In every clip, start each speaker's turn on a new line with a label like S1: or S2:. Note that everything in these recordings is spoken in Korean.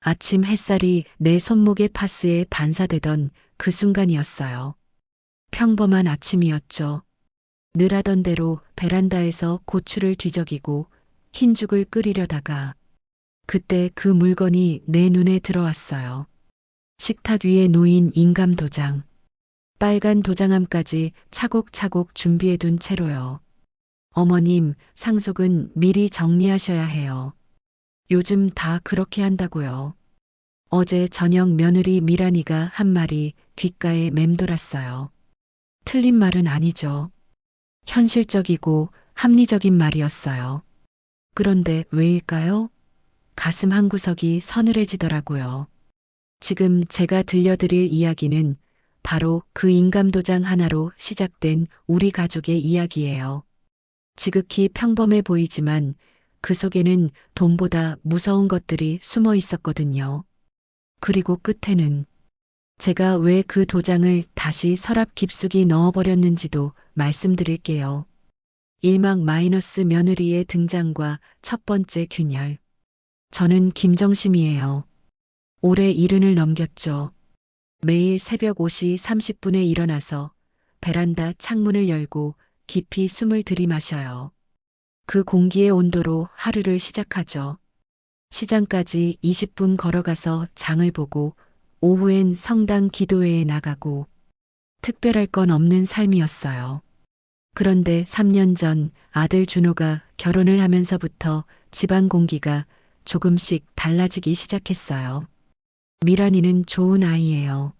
S1: 아침 햇살이 내 손목의 파스에 반사되던 그 순간이었어요. 평범한 아침이었죠. 늘 하던 대로 베란다에서 고추를 뒤적이고 흰죽을 끓이려다가 그때 그 물건이 내 눈에 들어왔어요. 식탁 위에 놓인 인감 도장. 빨간 도장함까지 차곡차곡 준비해둔 채로요. 어머님, 상속은 미리 정리하셔야 해요. 요즘 다 그렇게 한다고요. 어제 저녁 며느리 미란이가 한 말이 귓가에 맴돌았어요. 틀린 말은 아니죠. 현실적이고 합리적인 말이었어요. 그런데 왜일까요? 가슴 한구석이 서늘해지더라고요. 지금 제가 들려드릴 이야기는 바로 그 인감도장 하나로 시작된 우리 가족의 이야기예요. 지극히 평범해 보이지만 그 속에는 돈보다 무서운 것들이 숨어 있었거든요. 그리고 끝에는 제가 왜 그 도장을 다시 서랍 깊숙이 넣어버렸는지도 말씀드릴게요. 일막 마이너스 며느리의 등장과 첫 번째 균열. 저는 김정심이에요. 올해 70을 넘겼죠. 매일 새벽 5시 30분에 일어나서 베란다 창문을 열고 깊이 숨을 들이마셔요. 그 공기의 온도로 하루를 시작하죠. 시장까지 20분 걸어가서 장을 보고 오후엔 성당 기도회에 나가고 특별할 건 없는 삶이었어요. 그런데 3년 전 아들 준호가 결혼을 하면서부터 집안 공기가 조금씩 달라지기 시작했어요. 미란이는 좋은 아이예요.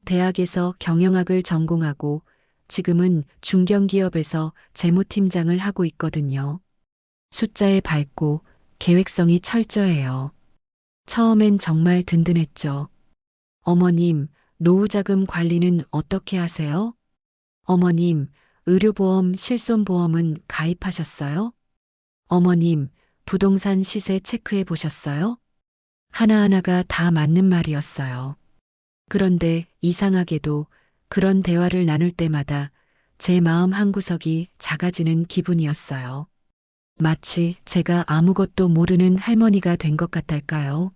S1: 대학에서 경영학을 전공하고 지금은 중견기업에서 재무팀장을 하고 있거든요. 숫자에 밝고 계획성이 철저해요. 처음엔 정말 든든했죠. 어머님, 노후자금 관리는 어떻게 하세요? 어머님, 의료보험, 실손보험은 가입하셨어요? 어머님, 부동산 시세 체크해 보셨어요? 하나하나가 다 맞는 말이었어요. 그런데 이상하게도 그런 대화를 나눌 때마다 제 마음 한구석이 작아지는 기분이었어요. 마치 제가 아무것도 모르는 할머니가 된 것 같달까요?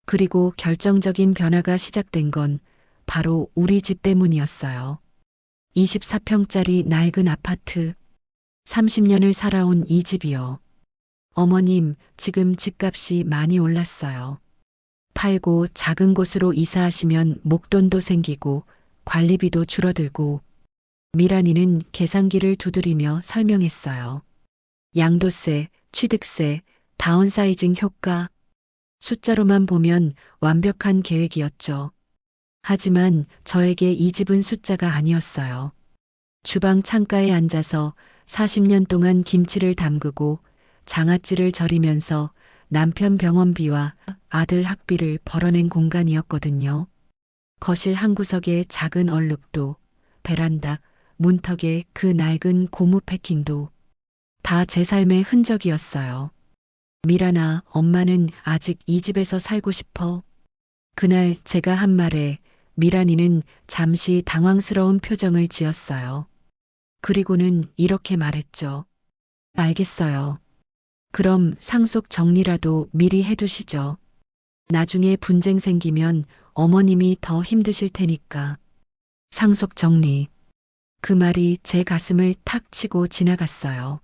S1: 그리고 결정적인 변화가 시작된 건 바로 우리 집 때문이었어요. 24평짜리 낡은 아파트, 30년을 살아온 이 집이요. 어머님, 지금 집값이 많이 올랐어요. 팔고 작은 곳으로 이사하시면 목돈도 생기고 관리비도 줄어들고 미란이는 계산기를 두드리며 설명했어요. 양도세, 취득세, 다운사이징 효과, 숫자로만 보면 완벽한 계획이었죠. 하지만 저에게 이 집은 숫자가 아니었어요. 주방 창가에 앉아서 40년 동안 김치를 담그고 장아찌를 절이면서 남편 병원비와 아들 학비를 벌어낸 공간이었거든요. 거실 한 구석의 작은 얼룩도, 베란다, 문턱의 그 낡은 고무 패킹도 다 제 삶의 흔적이었어요. 미란아, 엄마는 아직 이 집에서 살고 싶어. 그날 제가 한 말에 미란이는 잠시 당황스러운 표정을 지었어요. 그리고는 이렇게 말했죠. 알겠어요. 그럼 상속 정리라도 미리 해두시죠. 나중에 분쟁 생기면 어머님이 더 힘드실 테니까. 상속 정리. 그 말이 제 가슴을 탁 치고 지나갔어요.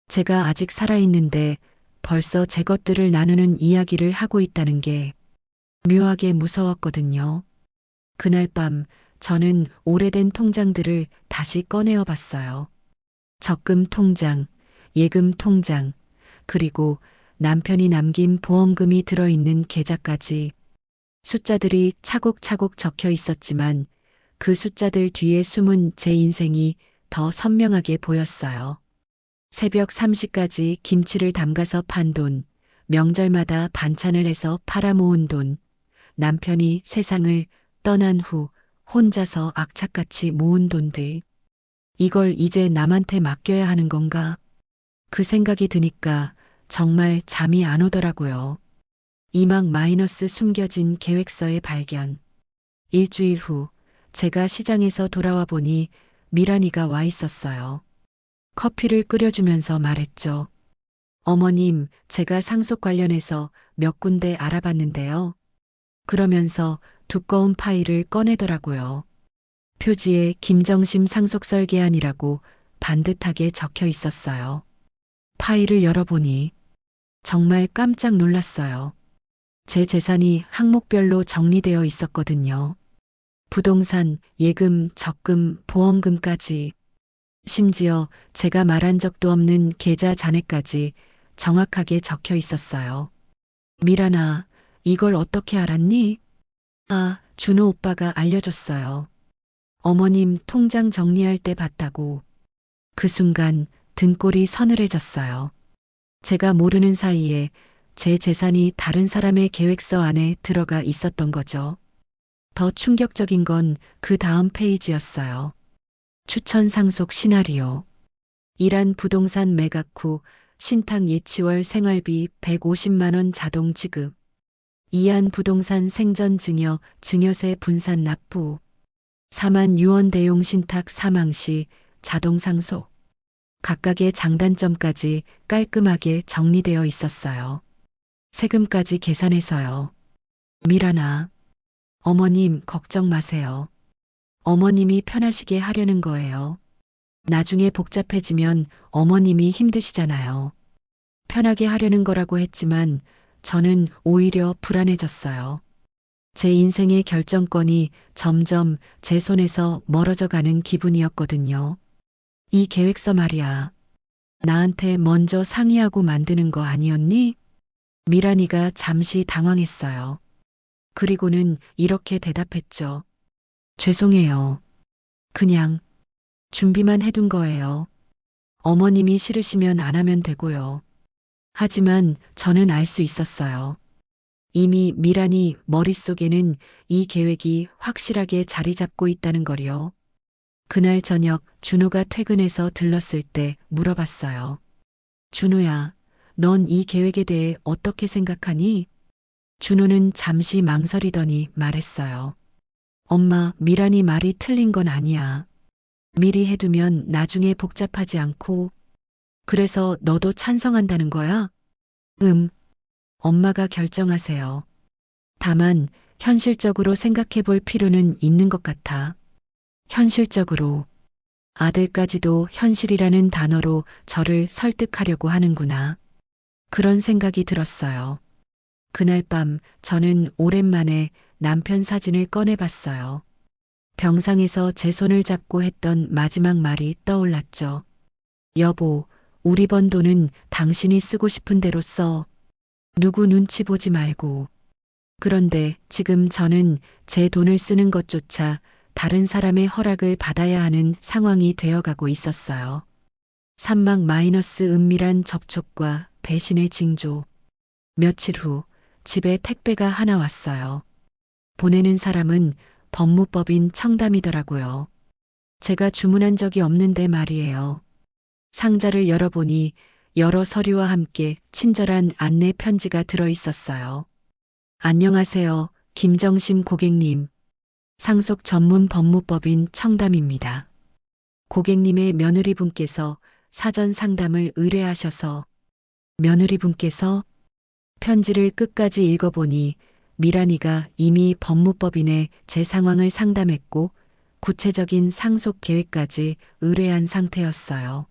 S1: 제가 아직 살아있는데 벌써 제 것들을 나누는 이야기를 하고 있다는 게 묘하게 무서웠거든요. 그날 밤 저는 오래된 통장들을 다시 꺼내어 봤어요. 적금 통장, 예금 통장, 그리고 남편이 남긴 보험금이 들어있는 계좌까지 숫자들이 차곡차곡 적혀 있었지만 그 숫자들 뒤에 숨은 제 인생이 더 선명하게 보였어요. 새벽 3시까지 김치를 담가서 판 돈, 명절마다 반찬을 해서 팔아 모은 돈, 남편이 세상을 떠난 후 혼자서 악착같이 모은 돈들. 이걸 이제 남한테 맡겨야 하는 건가? 그 생각이 드니까 정말 잠이 안 오더라고요. 이막 마이너스 숨겨진 계획서의 발견. 일주일 후 제가 시장에서 돌아와 보니 미란이가 와 있었어요. 커피를 끓여주면서 말했죠. 어머님, 제가 상속 관련해서 몇 군데 알아봤는데요. 그러면서 두꺼운 파일을 꺼내더라고요. 표지에 김정심 상속설계안이라고 반듯하게 적혀 있었어요. 파일을 열어보니 정말 깜짝 놀랐어요. 제 재산이 항목별로 정리되어 있었거든요. 부동산, 예금, 적금, 보험금까지. 심지어 제가 말한 적도 없는 계좌 잔액까지 정확하게 적혀 있었어요. 미란아, 이걸 어떻게 알았니? 아, 준호 오빠가 알려줬어요. 어머님 통장 정리할 때 봤다고. 그 순간 등골이 서늘해졌어요. 제가 모르는 사이에 제 재산이 다른 사람의 계획서 안에 들어가 있었던 거죠. 더 충격적인 건 그 다음 페이지였어요. 추천 상속 시나리오. 이란 부동산 매각 후 신탁 예치월 생활비 150만 원 자동 지급. 이안 부동산 생전 증여, 증여세 분산 납부. 4만 유언 대용 신탁 사망 시 자동 상속. 각각의 장단점까지 깔끔하게 정리되어 있었어요. 세금까지 계산해서요. 미란아, 어머님 걱정 마세요. 어머님이 편하시게 하려는 거예요. 나중에 복잡해지면 어머님이 힘드시잖아요. 편하게 하려는 거라고 했지만 저는 오히려 불안해졌어요. 제 인생의 결정권이 점점 제 손에서 멀어져 가는 기분이었거든요. 이 계획서 말이야. 나한테 먼저 상의하고 만드는 거 아니었니? 미란이가 잠시 당황했어요. 그리고는 이렇게 대답했죠. 죄송해요. 그냥 준비만 해둔 거예요. 어머님이 싫으시면 안 하면 되고요. 하지만 저는 알 수 있었어요. 이미 미란이 머릿속에는 이 계획이 확실하게 자리 잡고 있다는 걸요. 그날 저녁 준호가 퇴근해서 들렀을 때 물어봤어요. 준호야, 넌 이 계획에 대해 어떻게 생각하니? 준호는 잠시 망설이더니 말했어요. 엄마, 미란이 말이 틀린 건 아니야. 미리 해두면 나중에 복잡하지 않고. 그래서 너도 찬성한다는 거야? 엄마가 결정하세요. 다만 현실적으로 생각해 볼 필요는 있는 것 같아. 현실적으로. 아들까지도 현실이라는 단어로 저를 설득하려고 하는구나. 그런 생각이 들었어요. 그날 밤 저는 오랜만에 남편 사진을 꺼내봤어요. 병상에서 제 손을 잡고 했던 마지막 말이 떠올랐죠. 여보, 우리 번 돈은 당신이 쓰고 싶은 대로 써. 누구 눈치 보지 말고. 그런데 지금 저는 제 돈을 쓰는 것조차 다른 사람의 허락을 받아야 하는 상황이 되어가고 있었어요. 산막 마이너스 은밀한 접촉과 배신의 징조. 며칠 후 집에 택배가 하나 왔어요. 보내는 사람은 법무법인 청담이더라고요. 제가 주문한 적이 없는데 말이에요. 상자를 열어보니 여러 서류와 함께 친절한 안내 편지가 들어 있었어요. 안녕하세요, 김정심 고객님. 상속 전문 법무법인 청담입니다. 고객님의 며느리분께서 사전 상담을 의뢰하셔서. 며느리분께서? 편지를 끝까지 읽어보니 미란이가 이미 법무법인에 제 상황을 상담했고 구체적인 상속 계획까지 의뢰한 상태였어요.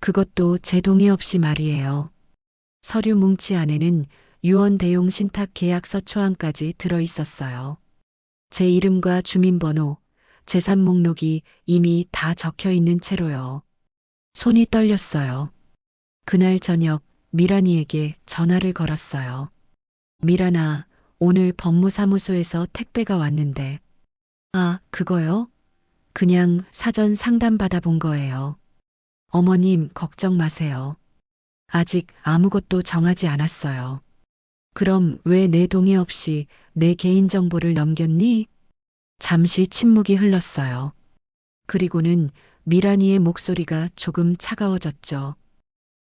S1: 그것도 제 동의 없이 말이에요. 서류 뭉치 안에는 유언 대용 신탁 계약서 초안까지 들어 있었어요. 제 이름과 주민번호, 재산 목록이 이미 다 적혀 있는 채로요. 손이 떨렸어요. 그날 저녁 미란이에게 전화를 걸었어요. 미란아, 오늘 법무사무소에서 택배가 왔는데. 아, 그거요? 그냥 사전 상담 받아본 거예요. 어머님, 걱정 마세요. 아직 아무것도 정하지 않았어요. 그럼 왜 내 동의 없이 내 개인정보를 넘겼니? 잠시 침묵이 흘렀어요. 그리고는 미란이의 목소리가 조금 차가워졌죠.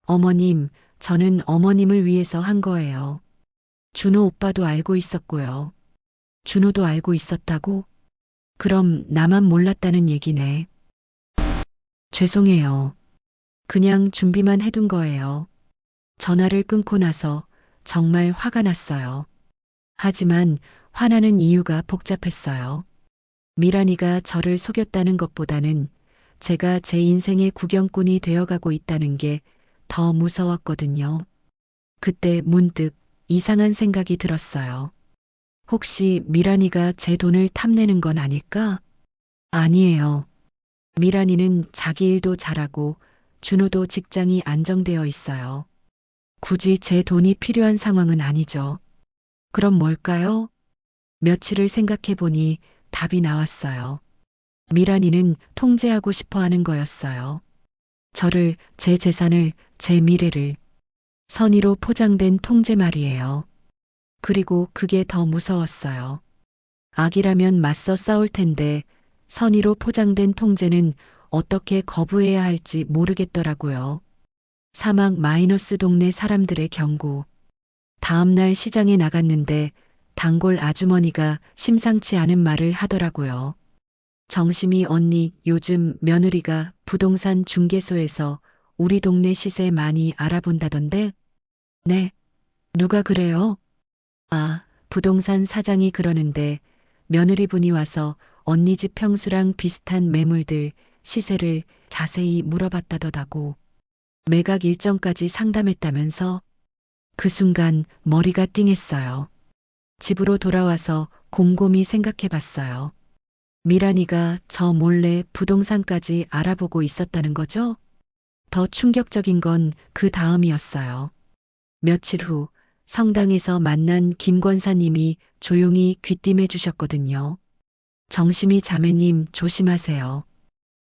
S1: 어머님, 저는 어머님을 위해서 한 거예요. 준호 오빠도 알고 있었고요. 준호도 알고 있었다고? 그럼 나만 몰랐다는 얘기네. 죄송해요. 그냥 준비만 해둔 거예요. 전화를 끊고 나서 정말 화가 났어요. 하지만 화나는 이유가 복잡했어요. 미란이가 저를 속였다는 것보다는 제가 제 인생의 구경꾼이 되어가고 있다는 게 더 무서웠거든요. 그때 문득 이상한 생각이 들었어요. 혹시 미란이가 제 돈을 탐내는 건 아닐까? 아니에요. 미란이는 자기 일도 잘하고 준호도 직장이 안정되어 있어요. 굳이 제 돈이 필요한 상황은 아니죠. 그럼 뭘까요? 며칠을 생각해 보니 답이 나왔어요. 미란이는 통제하고 싶어 하는 거였어요. 저를, 제 재산을, 제 미래를 선의로 포장된 통제 말이에요. 그리고 그게 더 무서웠어요. 악이라면 맞서 싸울 텐데 선의로 포장된 통제는 어떻게 거부해야 할지 모르겠더라고요. 사막 마이너스 동네 사람들의 경고. 다음날 시장에 나갔는데 단골 아주머니가 심상치 않은 말을 하더라고요. 정심이 언니, 요즘 며느리가 부동산 중개소에서 우리 동네 시세 많이 알아본다던데? 네. 누가 그래요? 아, 부동산 사장이 그러는데 며느리분이 와서 언니 집 평수랑 비슷한 매물들 시세를 자세히 물어봤다더라고. 매각 일정까지 상담했다면서? 그 순간 머리가 띵했어요. 집으로 돌아와서 곰곰이 생각해 봤어요. 미란이가 저 몰래 부동산까지 알아보고 있었다는 거죠? 더 충격적인 건 그 다음이었어요. 며칠 후 성당에서 만난 김 권사님이 조용히 귀띔해 주셨거든요. 정심이 자매님 조심하세요.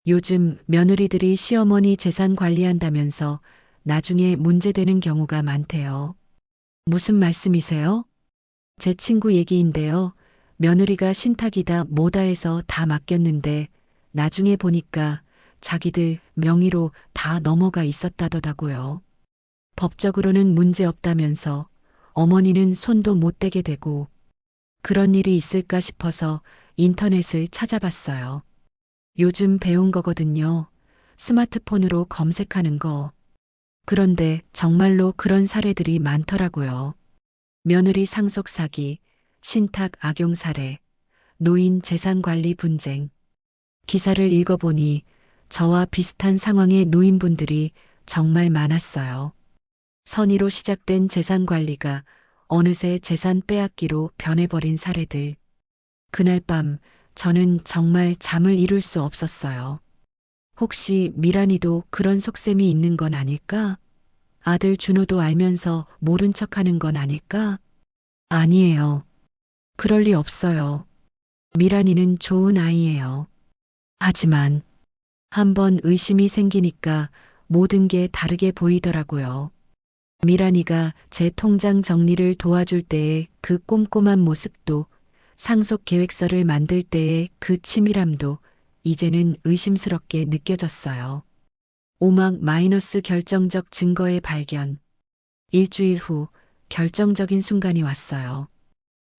S1: 요즘 며느리들이 시어머니 재산 관리한다면서 나중에 문제되는 경우가 많대요. 무슨 말씀이세요? 제 친구 얘기인데요. 며느리가 신탁이다 뭐다 해서 다 맡겼는데 나중에 보니까 자기들 명의로 다 넘어가 있었다더라고요. 법적으로는 문제 없다면서 어머니는 손도 못 대게 되고 그런 일이 있을까 싶어서 인터넷을 찾아봤어요. 요즘 배운 거거든요. 스마트폰으로 검색하는 거. 그런데 정말로 그런 사례들이 많더라고요. 며느리 상속 사기, 신탁 악용 사례, 노인 재산 관리 분쟁. 기사를 읽어보니 저와 비슷한 상황의 노인분들이 정말 많았어요. 선의로 시작된 재산 관리가 어느새 재산 빼앗기로 변해버린 사례들. 그날 밤 저는 정말 잠을 이룰 수 없었어요. 혹시 미란이도 그런 속셈이 있는 건 아닐까? 아들 준호도 알면서 모른 척하는 건 아닐까? 아니에요. 그럴 리 없어요. 미란이는 좋은 아이예요. 하지만 한번 의심이 생기니까 모든 게 다르게 보이더라고요. 미란이가 제 통장 정리를 도와줄 때의 그 꼼꼼한 모습도 상속 계획서를 만들 때의 그 치밀함도 이제는 의심스럽게 느껴졌어요. 오막 마이너스 결정적 증거의 발견. 일주일 후 결정적인 순간이 왔어요.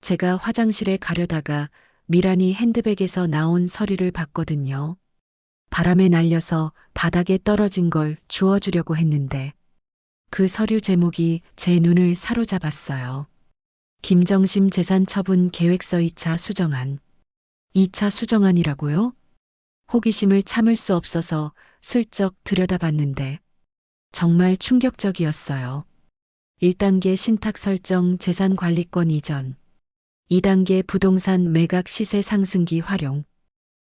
S1: 제가 화장실에 가려다가 미란이 핸드백에서 나온 서류를 봤거든요. 바람에 날려서 바닥에 떨어진 걸 주워주려고 했는데 그 서류 제목이 제 눈을 사로잡았어요. 김정심 재산 처분 계획서 2차 수정안. 2차 수정안이라고요? 호기심을 참을 수 없어서 슬쩍 들여다봤는데 정말 충격적이었어요. 1단계 신탁 설정 재산 관리권 이전. 2단계 부동산 매각 시세 상승기 활용.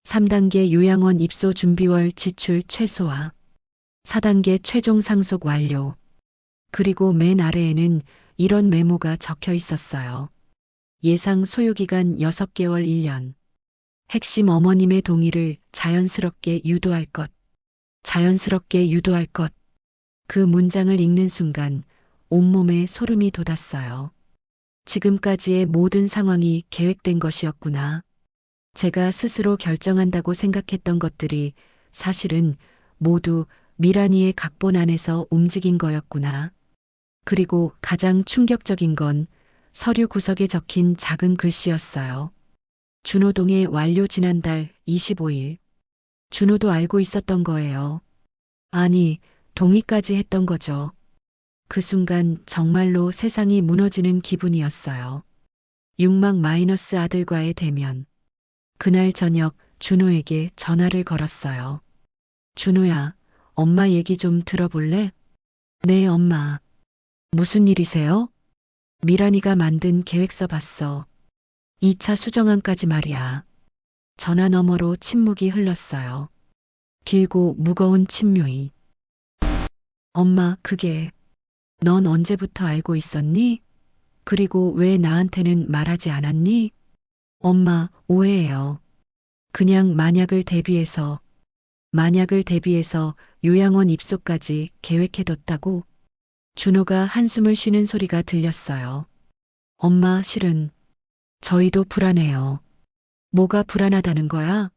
S1: 3단계 요양원 입소 준비월 지출 최소화. 4단계 최종 상속 완료. 그리고 맨 아래에는 이런 메모가 적혀 있었어요. 예상 소요기간 6개월 1년. 핵심 어머님의 동의를 자연스럽게 유도할 것. 자연스럽게 유도할 것. 그 문장을 읽는 순간 온몸에 소름이 돋았어요. 지금까지의 모든 상황이 계획된 것이었구나. 제가 스스로 결정한다고 생각했던 것들이 사실은 모두 미란이의 각본 안에서 움직인 거였구나. 그리고 가장 충격적인 건 서류 구석에 적힌 작은 글씨였어요. 준호동의 완료 지난달 25일. 준호도 알고 있었던 거예요. 아니, 동의까지 했던 거죠. 그 순간 정말로 세상이 무너지는 기분이었어요. 6막 마이너스 아들과의 대면. 그날 저녁 준호에게 전화를 걸었어요. 준호야, 엄마 얘기 좀 들어볼래? 네, 엄마. 무슨 일이세요? 미란이가 만든 계획서 봤어. 2차 수정안까지 말이야. 전화 너머로 침묵이 흘렀어요. 길고 무거운 침묘이. 엄마, 그게 넌 언제부터 알고 있었니? 그리고 왜 나한테는 말하지 않았니? 엄마, 오해예요. 그냥 만약을 대비해서 요양원 입소까지 계획해뒀다고. 준호가 한숨을 쉬는 소리가 들렸어요. 엄마, 실은 저희도 불안해요. 뭐가 불안하다는 거야?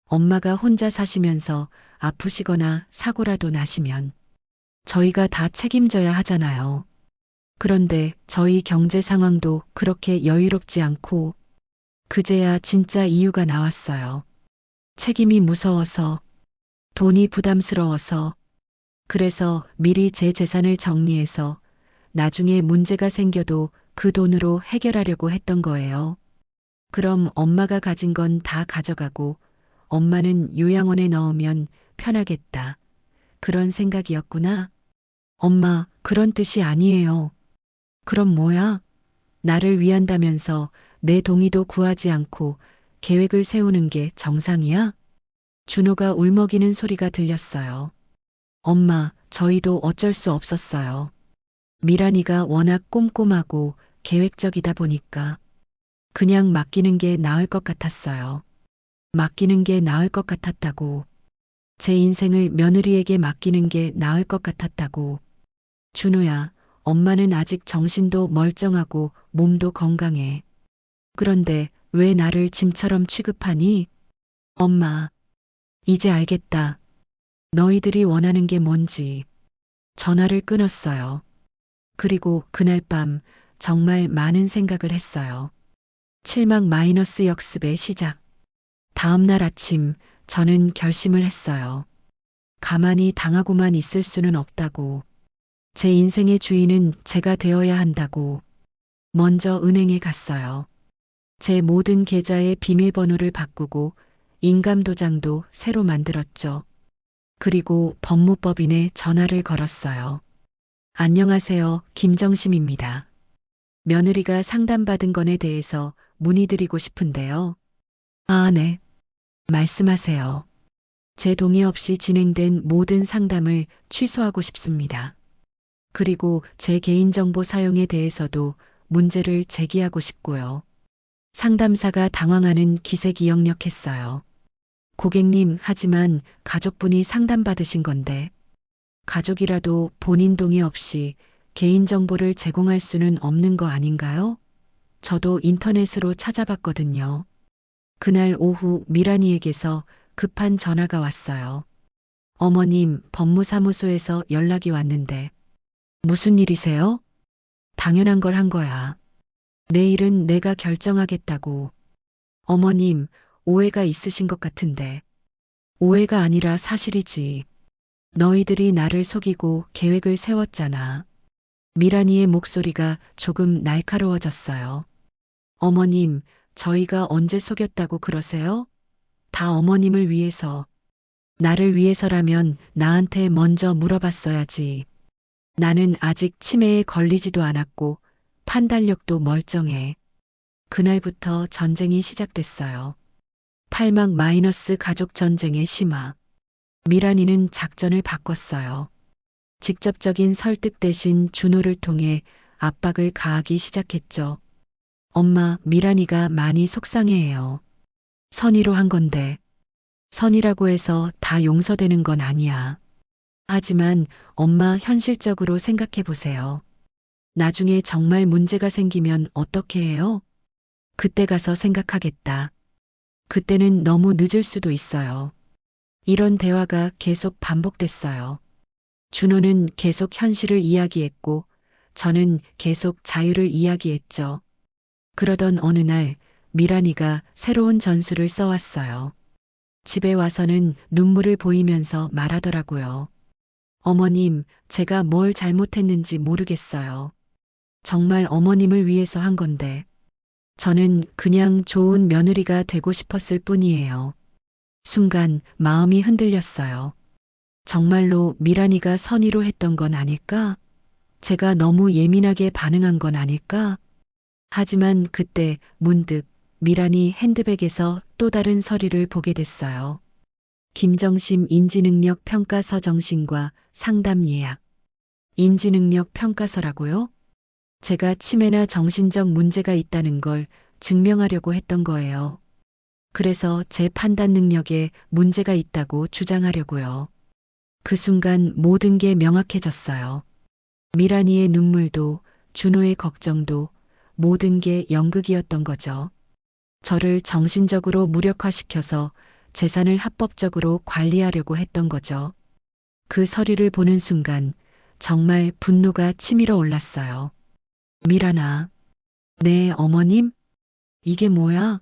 S1: 엄마가 혼자 사시면서 아프시거나 사고라도 나시면 저희가 다 책임져야 하잖아요. 그런데 저희 경제 상황도 그렇게 여유롭지 않고 그제야 진짜 이유가 나왔어요. 책임이 무서워서, 돈이 부담스러워서, 그래서 미리 제 재산을 정리해서 나중에 문제가 생겨도 그 돈으로 해결하려고 했던 거예요. 그럼 엄마가 가진 건 다 가져가고 엄마는 요양원에 넣으면 편하겠다. 그런 생각이었구나. 엄마, 그런 뜻이 아니에요. 그럼 뭐야? 나를 위한다면서 내 동의도 구하지 않고 계획을 세우는 게 정상이야? 준호가 울먹이는 소리가 들렸어요. 엄마, 저희도 어쩔 수 없었어요. 미란이가 워낙 꼼꼼하고 계획적이다 보니까 그냥 맡기는 게 나을 것 같았어요. 맡기는 게 나을 것 같았다고. 제 인생을 며느리에게 맡기는 게 나을 것 같았다고. 준호야, 엄마는 아직 정신도 멀쩡하고 몸도 건강해. 그런데 왜 나를 짐처럼 취급하니? 엄마, 이제 알겠다. 너희들이 원하는 게 뭔지. 전화를 끊었어요. 그리고 그날 밤 정말 많은 생각을 했어요. 7막 마이너스 역습의 시작. 다음 날 아침 저는 결심을 했어요. 가만히 당하고만 있을 수는 없다고. 제 인생의 주인은 제가 되어야 한다고. 먼저 은행에 갔어요. 제 모든 계좌의 비밀번호를 바꾸고 인감도장도 새로 만들었죠. 그리고 법무법인에 전화를 걸었어요. 안녕하세요, 김정심입니다. 며느리가 상담받은 건에 대해서 문의드리고 싶은데요. 아, 네. 말씀하세요. 제 동의 없이 진행된 모든 상담을 취소하고 싶습니다. 그리고 제 개인정보 사용에 대해서도 문제를 제기하고 싶고요. 상담사가 당황하는 기색이역력했어요. 고객님, 하지만 가족분이 상담받으신 건데, 가족이라도 본인 동의 없이 개인정보를 제공할 수는 없는 거 아닌가요? 저도 인터넷으로 찾아봤거든요. 그날 오후 미란이에게서 급한 전화가 왔어요. 어머님, 법무사무소에서 연락이 왔는데, 무슨 일이세요? 당연한 걸 한 거야. 내일은 내가 결정하겠다고. 어머님, 오해가 있으신 것 같은데. 오해가 아니라 사실이지. 너희들이 나를 속이고 계획을 세웠잖아. 미란이의 목소리가 조금 날카로워졌어요. 어머님, 저희가 언제 속였다고 그러세요? 다 어머님을 위해서. 나를 위해서라면 나한테 먼저 물어봤어야지. 나는 아직 치매에 걸리지도 않았고 판단력도 멀쩡해. 그날부터 전쟁이 시작됐어요. 8막 마이너스 가족 전쟁의 심화. 미란이는 작전을 바꿨어요. 직접적인 설득 대신 준호를 통해 압박을 가하기 시작했죠. 엄마, 미란이가 많이 속상해해요. 선의로 한 건데, 선이라고 해서 다 용서되는 건 아니야. 하지만 엄마, 현실적으로 생각해 보세요. 나중에 정말 문제가 생기면 어떻게 해요? 그때 가서 생각하겠다. 그때는 너무 늦을 수도 있어요. 이런 대화가 계속 반복됐어요. 준호는 계속 현실을 이야기했고 저는 계속 자유를 이야기했죠. 그러던 어느 날 미란이가 새로운 전술을 써왔어요. 집에 와서는 눈물을 보이면서 말하더라고요. 어머님, 제가 뭘 잘못했는지 모르겠어요. 정말 어머님을 위해서 한 건데. 저는 그냥 좋은 며느리가 되고 싶었을 뿐이에요. 순간 마음이 흔들렸어요. 정말로 미란이가 선의로 했던 건 아닐까? 제가 너무 예민하게 반응한 건 아닐까? 하지만 그때 문득 미란이 핸드백에서 또 다른 서류를 보게 됐어요. 김정심 인지능력 평가서 정신과 상담 예약. 인지능력 평가서라고요? 제가 치매나 정신적 문제가 있다는 걸 증명하려고 했던 거예요. 그래서 제 판단 능력에 문제가 있다고 주장하려고요. 그 순간 모든 게 명확해졌어요. 미란이의 눈물도 준호의 걱정도 모든 게 연극이었던 거죠. 저를 정신적으로 무력화시켜서 재산을 합법적으로 관리하려고 했던 거죠. 그 서류를 보는 순간 정말 분노가 치밀어 올랐어요. 미란아, 네, 어머님? 이게 뭐야?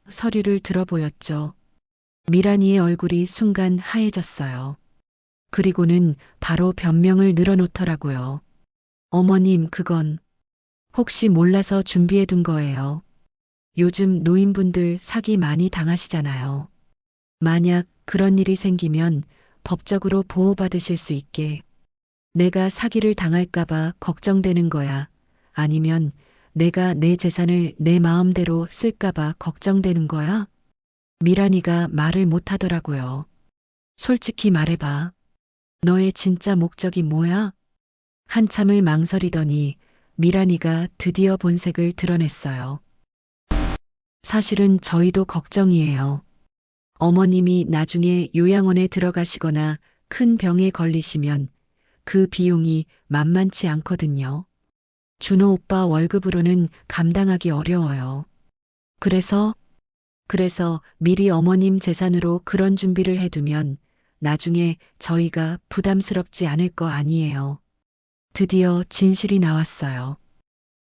S1: 서류를 들어보였죠. 미란이의 얼굴이 순간 하얘졌어요. 그리고는 바로 변명을 늘어놓더라고요. 어머님, 그건 혹시 몰라서 준비해둔 거예요. 요즘 노인분들 사기 많이 당하시잖아요. 만약 그런 일이 생기면 법적으로 보호받으실 수 있게. 내가 사기를 당할까봐 걱정되는 거야. 아니면 내가 내 재산을 내 마음대로 쓸까봐 걱정되는 거야? 미란이가 말을 못하더라고요. 솔직히 말해봐. 너의 진짜 목적이 뭐야? 한참을 망설이더니 미란이가 드디어 본색을 드러냈어요. 사실은 저희도 걱정이에요. 어머님이 나중에 요양원에 들어가시거나 큰 병에 걸리시면 그 비용이 만만치 않거든요. 준호 오빠 월급으로는 감당하기 어려워요. 그래서 미리 어머님 재산으로 그런 준비를 해두면 나중에 저희가 부담스럽지 않을 거 아니에요. 드디어 진실이 나왔어요.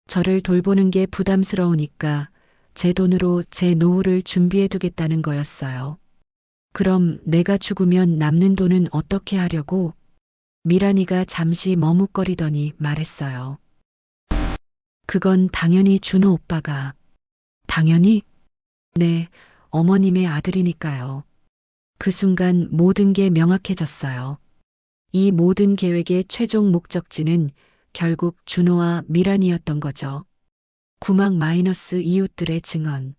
S1: 저를 돌보는 게 부담스러우니까 제 돈으로 제 노후를 준비해 두겠다는 거였어요. 그럼 내가 죽으면 남는 돈은 어떻게 하려고? 미란이가 잠시 머뭇거리더니 말했어요. 그건 당연히 준호 오빠가. 당연히? 네, 어머님의 아들이니까요. 그 순간 모든 게 명확해졌어요. 이 모든 계획의 최종 목적지는 결국 준호와 미란이었던 거죠. 구막 마이너스 이웃들의 증언.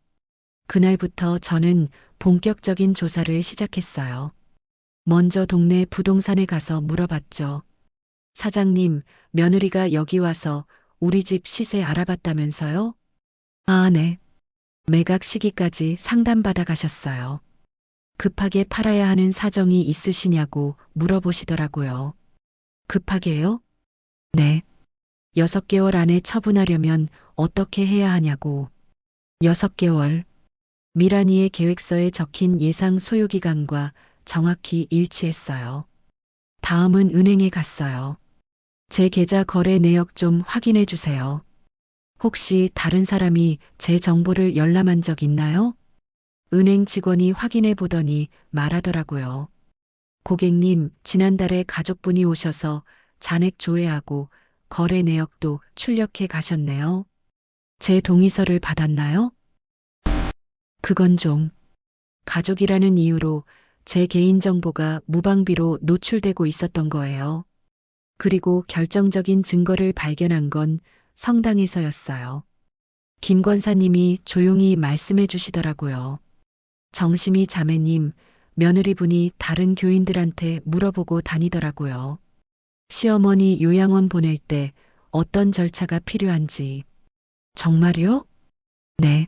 S1: 그날부터 저는 본격적인 조사를 시작했어요. 먼저 동네 부동산에 가서 물어봤죠. 사장님, 며느리가 여기 와서 우리 집 시세 알아봤다면서요? 아, 네. 매각 시기까지 상담받아 가셨어요. 급하게 팔아야 하는 사정이 있으시냐고 물어보시더라고요. 급하게요? 네. 6개월 안에 처분하려면 어떻게 해야 하냐고. 6개월. 미란이의 계획서에 적힌 예상 소요기간과 정확히 일치했어요. 다음은 은행에 갔어요. 제 계좌 거래 내역 좀 확인해 주세요. 혹시 다른 사람이 제 정보를 열람한 적 있나요? 은행 직원이 확인해 보더니 말하더라고요. 고객님, 지난달에 가족분이 오셔서 잔액 조회하고 거래 내역도 출력해 가셨네요. 제 동의서를 받았나요? 그건 좀. 가족이라는 이유로 제 개인정보가 무방비로 노출되고 있었던 거예요. 그리고 결정적인 증거를 발견한 건 성당에서였어요. 김 권사님이 조용히 말씀해 주시더라고요. 정심이 자매님, 며느리분이 다른 교인들한테 물어보고 다니더라고요. 시어머니 요양원 보낼 때 어떤 절차가 필요한지. 정말요? 네.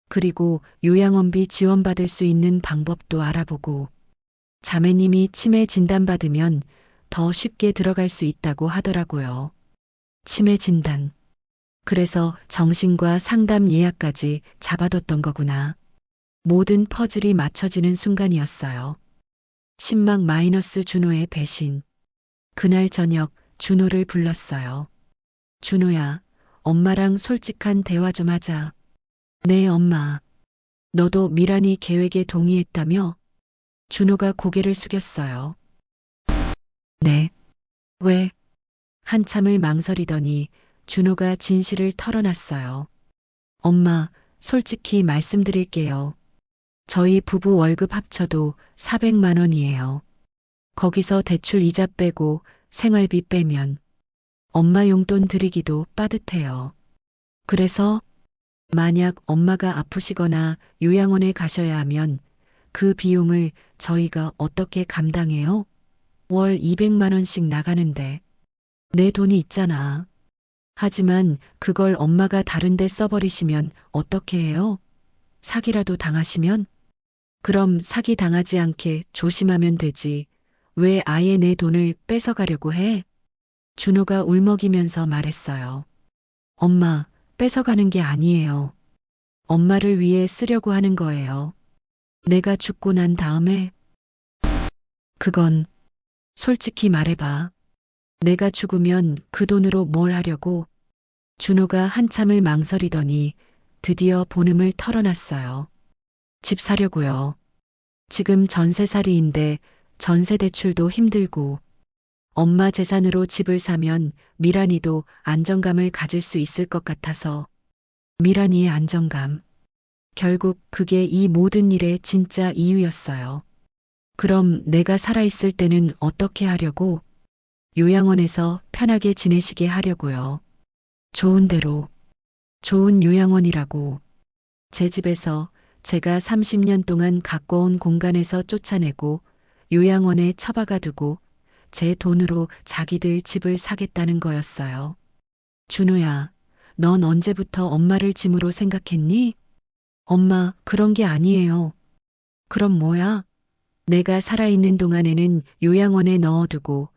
S1: 그리고 요양원비 지원받을 수 있는 방법도 알아보고 자매님이 치매 진단받으면 더 쉽게 들어갈 수 있다고 하더라고요. 치매 진단. 그래서 정신과 상담 예약까지 잡아뒀던 거구나. 모든 퍼즐이 맞춰지는 순간이었어요. 신막 마이너스 준호의 배신. 그날 저녁 준호를 불렀어요. 준호야, 엄마랑 솔직한 대화 좀 하자. 네, 엄마. 너도 미란이 계획에 동의했다며? 준호가 고개를 숙였어요. 네. 왜? 한참을 망설이더니 준호가 진실을 털어놨어요. 엄마, 솔직히 말씀드릴게요. 저희 부부 월급 합쳐도 400만 원이에요. 거기서 대출 이자 빼고 생활비 빼면 엄마 용돈 드리기도 빠듯해요. 그래서 만약 엄마가 아프시거나 요양원에 가셔야 하면 그 비용을 저희가 어떻게 감당해요? 월 200만 원씩 나가는데 내 돈이 있잖아. 하지만 그걸 엄마가 다른 데 써버리시면 어떻게 해요? 사기라도 당하시면? 그럼 사기 당하지 않게 조심하면 되지. 왜 아예 내 돈을 뺏어가려고 해? 준호가 울먹이면서 말했어요. 엄마, 뺏어가는 게 아니에요. 엄마를 위해 쓰려고 하는 거예요. 내가 죽고 난 다음에 그건 솔직히 말해봐. 내가 죽으면 그 돈으로 뭘 하려고? 준호가 한참을 망설이더니 드디어 본음을 털어놨어요. 집 사려고요. 지금 전세살이인데 전세 대출도 힘들고 엄마 재산으로 집을 사면 미란이도 안정감을 가질 수 있을 것 같아서. 미란이의 안정감. 결국 그게 이 모든 일의 진짜 이유였어요. 그럼 내가 살아있을 때는 어떻게 하려고? 요양원에서 편하게 지내시게 하려고요. 좋은 데로. 좋은 요양원이라고. 제 집에서 제가 30년 동안 가꿔온 공간에서 쫓아내고 요양원에 처박아 두고 제 돈으로 자기들 집을 사겠다는 거였어요. 준호야, 넌 언제부터 엄마를 짐으로 생각했니? 엄마, 그런 게 아니에요. 그럼 뭐야? 내가 살아있는 동안에는 요양원에 넣어두고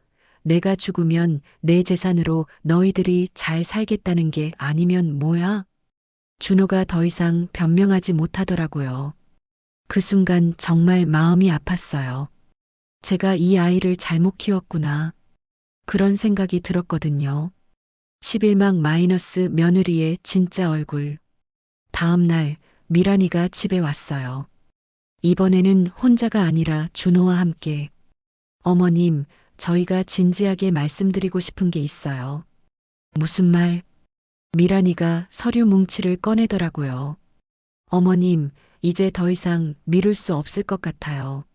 S1: 내가 죽으면 내 재산으로 너희들이 잘 살겠다는 게 아니면 뭐야? 준호가 더 이상 변명하지 못하더라고요. 그 순간 정말 마음이 아팠어요. 제가 이 아이를 잘못 키웠구나. 그런 생각이 들었거든요. 11막 마이너스 며느리의 진짜 얼굴. 다음 날 미란이가 집에 왔어요. 이번에는 혼자가 아니라 준호와 함께. 어머님, 저희가 진지하게 말씀드리고 싶은 게 있어요. 무슨 말? 미란이가 서류 뭉치를 꺼내더라고요. 어머님, 이제 더 이상 미룰 수 없을 것 같아요.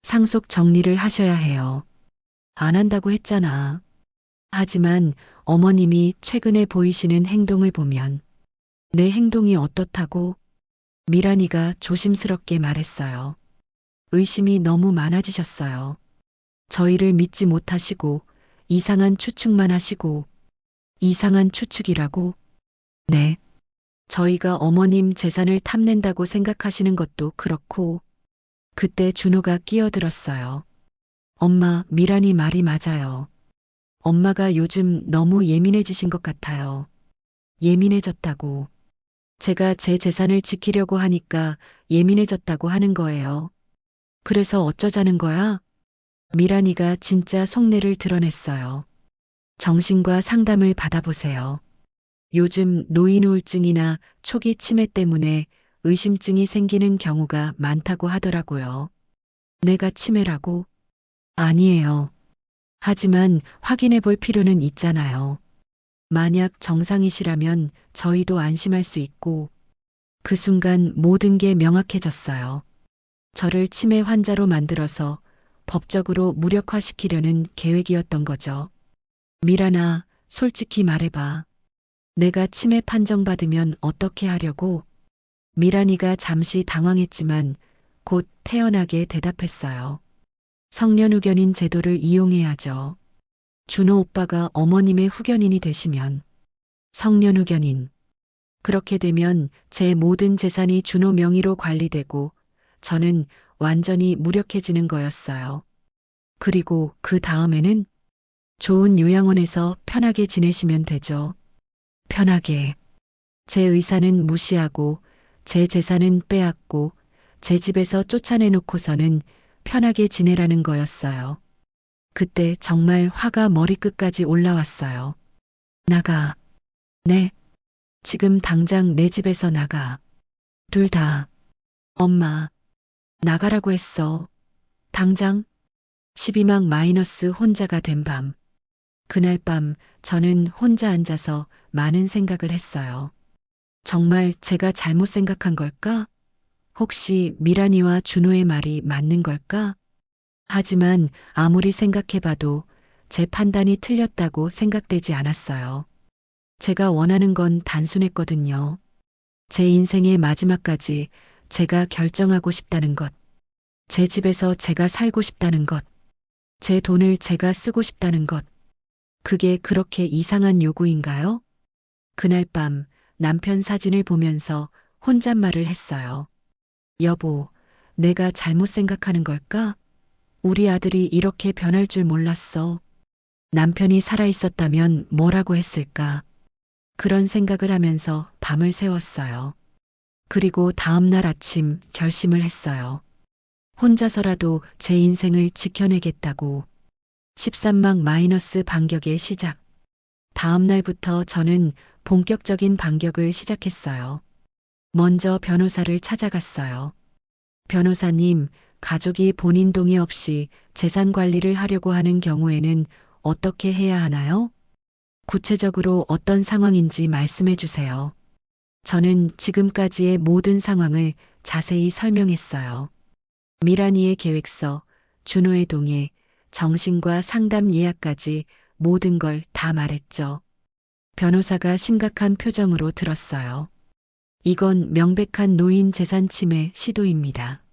S1: 상속 정리를 하셔야 해요. 안 한다고 했잖아. 하지만 어머님이 최근에 보이시는 행동을 보면 내 행동이 어떻다고? 미란이가 조심스럽게 말했어요. 의심이 너무 많아지셨어요. 저희를 믿지 못하시고 이상한 추측만 하시고. 이상한 추측이라고? 네. 저희가 어머님 재산을 탐낸다고 생각하시는 것도 그렇고. 그때 준호가 끼어들었어요. 엄마, 미란이 말이 맞아요. 엄마가 요즘 너무 예민해지신 것 같아요. 예민해졌다고. 제가 제 재산을 지키려고 하니까 예민해졌다고 하는 거예요. 그래서 어쩌자는 거야? 미란이가 진짜 속내를 드러냈어요. 정신과 상담을 받아보세요. 요즘 노인 우울증이나 초기 치매 때문에 의심증이 생기는 경우가 많다고 하더라고요. 내가 치매라고? 아니에요. 하지만 확인해 볼 필요는 있잖아요. 만약 정상이시라면 저희도 안심할 수 있고. 그 순간 모든 게 명확해졌어요. 저를 치매 환자로 만들어서 법적으로 무력화시키려는 계획이었던 거죠. 미란아, 솔직히 말해봐. 내가 치매 판정받으면 어떻게 하려고? 미란이가 잠시 당황했지만 곧 태연하게 대답했어요. 성년후견인 제도를 이용해야죠. 준호 오빠가 어머님의 후견인이 되시면. 성년후견인. 그렇게 되면 제 모든 재산이 준호 명의로 관리되고 저는 완전히 무력해지는 거였어요. 그리고 그 다음에는 좋은 요양원에서 편하게 지내시면 되죠. 편하게. 제 의사는 무시하고 제 재산은 빼앗고 제 집에서 쫓아내놓고서는 편하게 지내라는 거였어요. 그때 정말 화가 머리끝까지 올라왔어요. 나가. 네. 지금 당장 내 집에서 나가. 둘 다. 엄마. 나가라고 했어. 당장. 12막 마이너스 혼자가 된 밤. 그날 밤 저는 혼자 앉아서 많은 생각을 했어요. 정말 제가 잘못 생각한 걸까? 혹시 미란이와 준호의 말이 맞는 걸까? 하지만 아무리 생각해봐도 제 판단이 틀렸다고 생각되지 않았어요. 제가 원하는 건 단순했거든요. 제 인생의 마지막까지 제가 결정하고 싶다는 것, 제 집에서 제가 살고 싶다는 것, 제 돈을 제가 쓰고 싶다는 것. 그게 그렇게 이상한 요구인가요? 그날 밤 남편 사진을 보면서 혼잣말을 했어요. 여보, 내가 잘못 생각하는 걸까? 우리 아들이 이렇게 변할 줄 몰랐어. 남편이 살아있었다면 뭐라고 했을까? 그런 생각을 하면서 밤을 새웠어요. 그리고 다음날 아침 결심을 했어요. 혼자서라도 제 인생을 지켜내겠다고. 13막 마이너스 반격의 시작. 다음 날부터 저는 본격적인 반격을 시작했어요. 먼저 변호사를 찾아갔어요. 변호사님, 가족이 본인 동의 없이 재산 관리를 하려고 하는 경우에는 어떻게 해야 하나요? 구체적으로 어떤 상황인지 말씀해 주세요. 저는 지금까지의 모든 상황을 자세히 설명했어요. 미란이의 계획서, 준호의 동의, 정신과 상담 예약까지 모든 걸 다 말했죠. 변호사가 심각한 표정으로 들었어요. 이건 명백한 노인 재산 침해 시도입니다.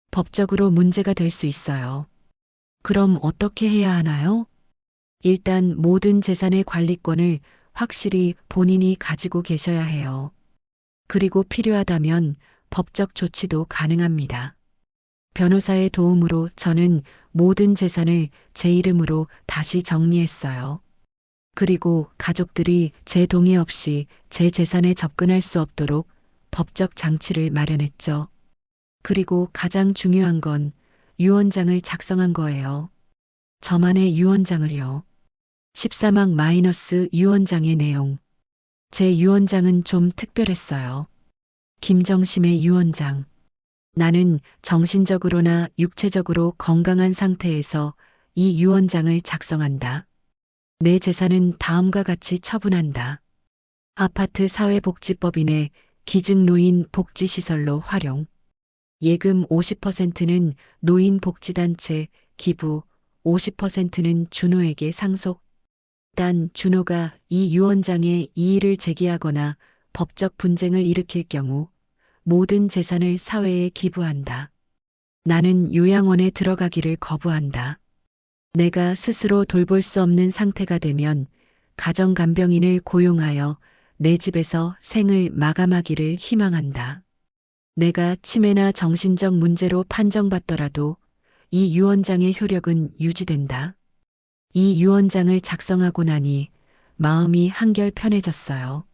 S1: 법적으로 문제가 될 수 있어요. 그럼 어떻게 해야 하나요? 일단 모든 재산의 관리권을 확실히 본인이 가지고 계셔야 해요. 그리고 필요하다면 법적 조치도 가능합니다. 변호사의 도움으로 저는 모든 재산을 제 이름으로 다시 정리했어요. 그리고 가족들이 제 동의 없이 제 재산에 접근할 수 없도록 법적 장치를 마련했죠. 그리고 가장 중요한 건 유언장을 작성한 거예요. 저만의 유언장을요. 14막 마이너스 유언장의 내용. 제 유언장은 좀 특별했어요. 김정심의 유언장. 나는 정신적으로나 육체적으로 건강한 상태에서 이 유언장을 작성한다. 내 재산은 다음과 같이 처분한다. 아파트 사회복지법인의 기증노인 복지시설로 활용. 예금 50%는 노인복지단체 기부, 50%는 준호에게 상속. 단 준호가 이 유언장에 이의를 제기하거나 법적 분쟁을 일으킬 경우 모든 재산을 사회에 기부한다. 나는 요양원에 들어가기를 거부한다. 내가 스스로 돌볼 수 없는 상태가 되면 가정간병인을 고용하여 내 집에서 생을 마감하기를 희망한다. 내가 치매나 정신적 문제로 판정받더라도 이 유언장의 효력은 유지된다. 이 유언장을 작성하고 나니 마음이 한결 편해졌어요.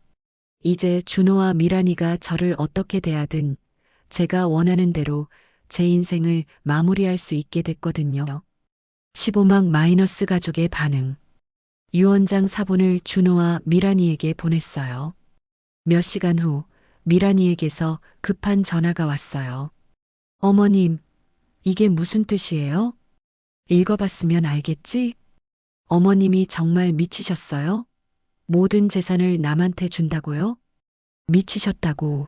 S1: 이제 준호와 미란이가 저를 어떻게 대하든 제가 원하는 대로 제 인생을 마무리할 수 있게 됐거든요. 15막 마이너스 가족의 반응. 유언장 사본을 준호와 미란이에게 보냈어요. 몇 시간 후 미란이에게서 급한 전화가 왔어요. 어머님, 이게 무슨 뜻이에요? 읽어봤으면 알겠지? 어머님이 정말 미치셨어요? 모든 재산을 남한테 준다고요? 미치셨다고.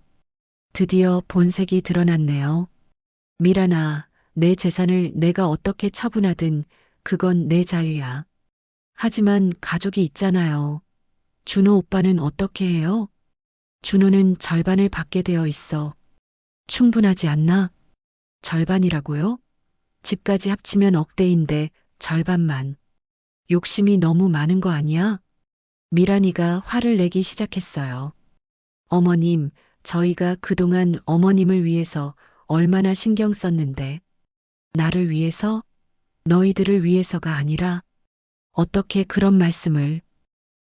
S1: 드디어 본색이 드러났네요. 미란아, 내 재산을 내가 어떻게 처분하든 그건 내 자유야. 하지만 가족이 있잖아요. 준호 오빠는 어떻게 해요? 준호는 절반을 받게 되어 있어. 충분하지 않나? 절반이라고요? 집까지 합치면 억대인데 절반만. 욕심이 너무 많은 거 아니야? 미란이가 화를 내기 시작했어요. 어머님, 저희가 그동안 어머님을 위해서 얼마나 신경 썼는데. 나를 위해서? 너희들을 위해서가 아니라 어떻게 그런 말씀을.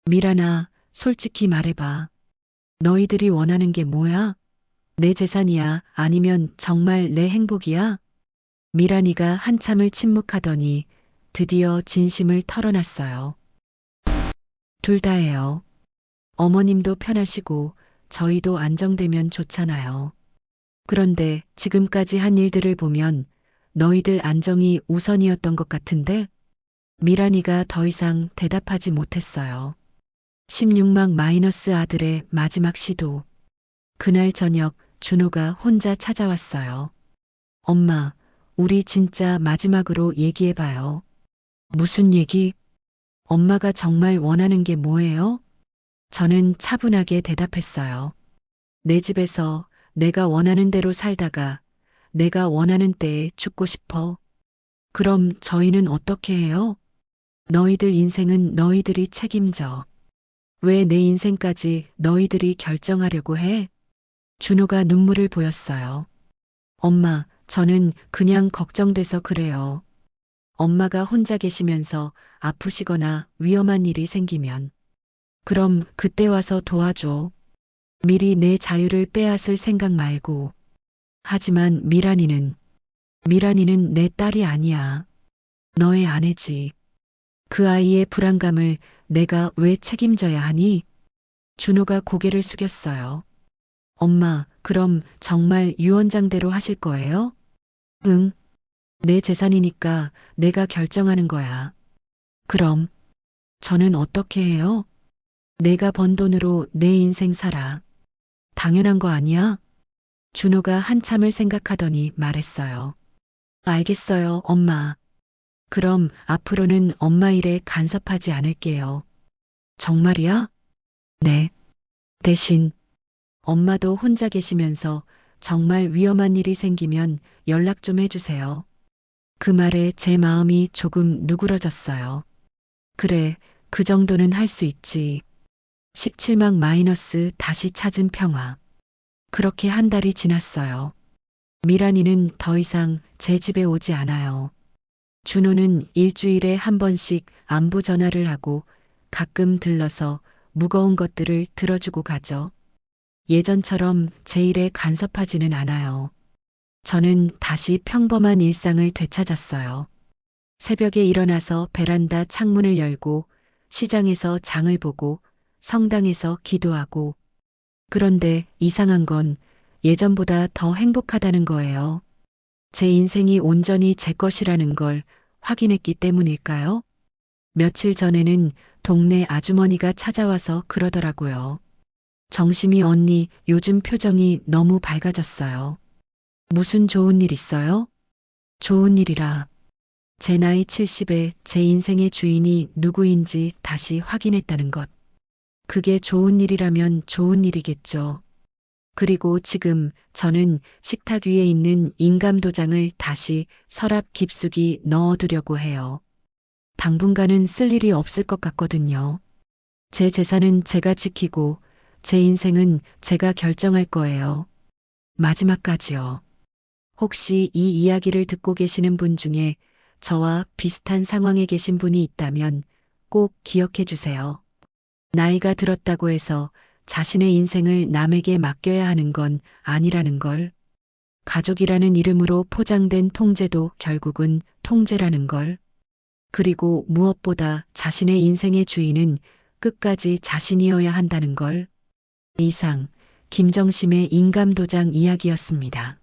S1: 미란아, 솔직히 말해봐. 너희들이 원하는 게 뭐야? 내 재산이야? 아니면 정말 내 행복이야? 미란이가 한참을 침묵하더니 드디어 진심을 털어놨어요. 둘 다예요. 어머님도 편하시고 저희도 안정되면 좋잖아요. 그런데 지금까지 한 일들을 보면 너희들 안정이 우선이었던 것 같은데? 미란이가 더 이상 대답하지 못했어요. 16막 마이너스 아들의 마지막 시도. 그날 저녁 준호가 혼자 찾아왔어요. 엄마, 우리 진짜 마지막으로 얘기해봐요. 무슨 얘기? 엄마가 정말 원하는 게 뭐예요? 저는 차분하게 대답했어요. 내 집에서 내가 원하는 대로 살다가 내가 원하는 때에 죽고 싶어. 그럼 저희는 어떻게 해요? 너희들 인생은 너희들이 책임져. 왜 내 인생까지 너희들이 결정하려고 해? 준호가 눈물을 보였어요. 엄마, 저는 그냥 걱정돼서 그래요. 엄마가 혼자 계시면서 아프시거나 위험한 일이 생기면. 그럼 그때 와서 도와줘. 미리 내 자유를 빼앗을 생각 말고. 하지만 미란이는 내 딸이 아니야. 너의 아내지. 그 아이의 불안감을 내가 왜 책임져야 하니? 준호가 고개를 숙였어요. 엄마, 그럼 정말 유언장대로 하실 거예요? 응. 내 재산이니까 내가 결정하는 거야. 그럼 저는 어떻게 해요? 내가 번 돈으로 내 인생 살아. 당연한 거 아니야? 준호가 한참을 생각하더니 말했어요. 알겠어요, 엄마. 그럼 앞으로는 엄마 일에 간섭하지 않을게요. 정말이야? 네. 대신 엄마도 혼자 계시면서 정말 위험한 일이 생기면 연락 좀 해주세요. 그 말에 제 마음이 조금 누그러졌어요. 그래, 그 정도는 할 수 있지. 17막 마이너스 다시 찾은 평화. 그렇게 한 달이 지났어요. 미란이는 더 이상 제 집에 오지 않아요. 준호는 일주일에 한 번씩 안부 전화를 하고 가끔 들러서 무거운 것들을 들어주고 가죠. 예전처럼 제 일에 간섭하지는 않아요. 저는 다시 평범한 일상을 되찾았어요. 새벽에 일어나서 베란다 창문을 열고 시장에서 장을 보고 성당에서 기도하고. 그런데 이상한 건 예전보다 더 행복하다는 거예요. 제 인생이 온전히 제 것이라는 걸 확인했기 때문일까요? 며칠 전에는 동네 아주머니가 찾아와서 그러더라고요. 정심이 언니, 요즘 표정이 너무 밝아졌어요. 무슨 좋은 일 있어요? 좋은 일이라. 제 나이 70에 제 인생의 주인이 누구인지 다시 확인했다는 것. 그게 좋은 일이라면 좋은 일이겠죠. 그리고 지금 저는 식탁 위에 있는 인감도장을 다시 서랍 깊숙이 넣어두려고 해요. 당분간은 쓸 일이 없을 것 같거든요. 제 재산은 제가 지키고 제 인생은 제가 결정할 거예요. 마지막까지요. 혹시 이 이야기를 듣고 계시는 분 중에 저와 비슷한 상황에 계신 분이 있다면 꼭 기억해 주세요. 나이가 들었다고 해서 자신의 인생을 남에게 맡겨야 하는 건 아니라는 걸. 가족이라는 이름으로 포장된 통제도 결국은 통제라는 걸. 그리고 무엇보다 자신의 인생의 주인은 끝까지 자신이어야 한다는 걸. 이상 김정심의 인감도장 이야기였습니다.